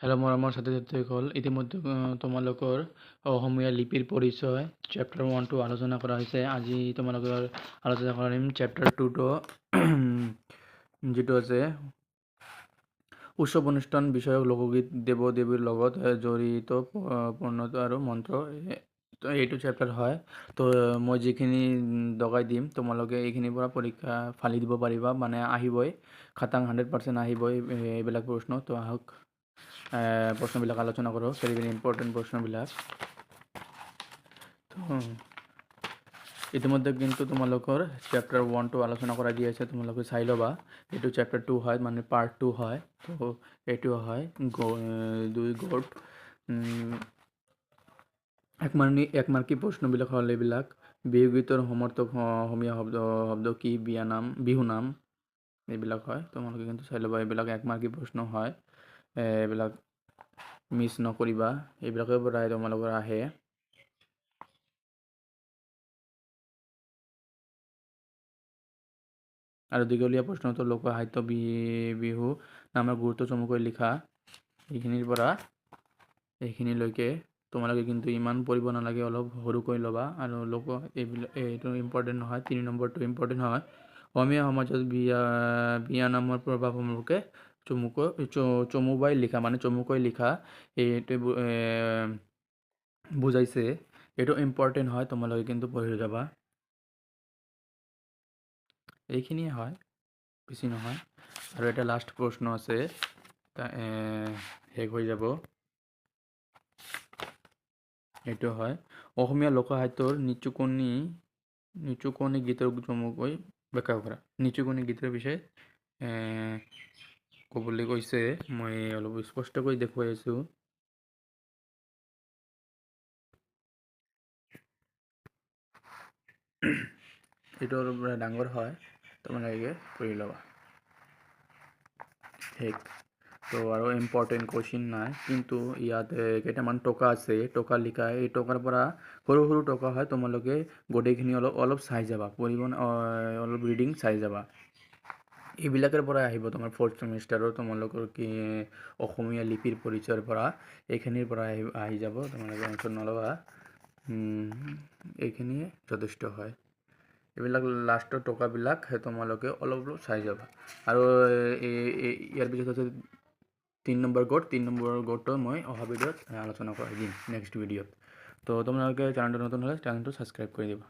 Hello' মৰমৰ ছাত্ৰ ছাত্ৰীসকল, ইতিমধ্যে তোমালোকৰ অসমীয়া লিপিৰ পৰিচয় চেপ্টাৰ 1 আলোচনা কৰা হৈছে। আজি তোমালোকৰ আলোচনা কৰিম চেপ্টাৰ 2 যিটো আছে উৎসৱ অনুষ্ঠান বিষয়ক লোকগীত দেৱ দেৱীৰ লগত জড়িত পূৰ্ণতা আৰু মন্ত্ৰ। তো এইটো চেপ্টাৰ হয়। তো মই যিখিনি লগাই দিম তোমালোকে এইখিনিৰ পৰা পৰীক্ষা ফালি দিব পাৰিবা, মানে আহিবই খাটাং 100% আহিবই এইবিলাক প্ৰশ্ন। তো আহক প্ৰশ্নবিলাক আলোচনা কৰোঁ, ভেৰি ভেৰি ইম্পৰ্টেণ্ট প্ৰশ্নবিলাক। ইতিমধ্যে কিন্তু তোমালোকৰ চেপ্টাৰ 1 আলোচনা কৰা দি আছে, তোমালোকে চাই ল'বা। এইটো চেপ্টাৰ 2 হয়, মানে পাৰ্ট 2 হয়। তো এইটো হয় 2 গ'ট একমাৰ্কী প্ৰশ্নবিলাক হ'ল এইবিলাক। বিহুগীতৰ সমৰ্থক অসমীয়া শব্দ কি? বিহু নাম এইবিলাক হয়। তোমালোকে কিন্তু চাই ল'বা, এইবিলাক একমাৰ্কী প্ৰশ্ন হয়। এইবিলাক মিছ নকৰিবা, এইবিলাকৰ পৰাই তোমালোকৰ আহে। আৰু দীঘলীয়া প্ৰশ্নটো লোক সাহিত্য বিহু নামৰ গুৰুত্ব চমুকৈ লিখা। এইখিনিৰ পৰা এইখিনিলৈকে তোমালোকে কিন্তু ইমান পঢ়িব নালাগে, অলপ সৰুকৈ ল'বা। আৰু এইটো ইম্পৰ্টেণ্ট নহয়, 3 নম্বৰটো ইম্পৰ্টেণ্ট হয়। অসমীয়া সমাজত বিয়া নামৰ প্ৰভাৱ সম্পৰ্কে চমুকৈ লিখা, মানে চমুকৈ লিখা এইটো বুজাইছে। এইটো ইম্পৰ্টেণ্ট হয়, তোমালোকে কিন্তু পঢ়ি যাবা। এইখিনিয়ে হয়, বেছি নহয়। আৰু এটা লাষ্ট প্ৰশ্ন আছে, শেষ হৈ যাব। এইটো হয় অসমীয়া লোকসাহিত্যৰ নিচুকনি গীতৰ চমুকৈ ব্যাখ্যা কৰা। নিচুকনি গীতৰ বিষয়ে ক'বলৈ কৈছে, মই অলপ স্পষ্টকৈ দেখুৱাই আছোঁ। এইটো অলপ ডাঙৰ হয়, তোমালোকে পঢ়ি ল'বা। শেষ। তো আৰু ইম্পৰ্টেণ্ট কুৱেশ্যন নাই, কিন্তু ইয়াত কেইটামান টকা আছে, টকা লিখা। এই টকাৰ পৰা সৰু সৰু টকা হয়, তোমালোকে গোটেইখিনি অলপ চাই যাবা, পঢ়িব অলপ ৰিডিং চাই যাবা। এইবিলাকৰ পৰা আহিব তোমাৰ 4th ছেমিষ্টাৰৰ তোমালোকৰ অসমীয়া লিপিৰ পৰিচয়ৰ পৰা এইখিনিৰ পৰা আহি যাব। তোমালোকে টেনশ্যন নল'বা, এইখিনিয়ে যথেষ্ট হয়। এইবিলাক লাষ্টৰ টকাবিলাক তোমালোকে অলপ চাই যাবা। আৰু ইয়াৰ পিছত আছে 3 নম্বৰ গ'ট। 3 নম্বৰ গ'টটো মই অহা ভিডিঅ'ত আলোচনা কৰি দিম, নেক্সট ভিডিঅ'ত। তো তোমালোকে চেনেলটো নতুন হ'লে চেনেলটো ছাবস্ক্ৰাইব কৰি দিবা।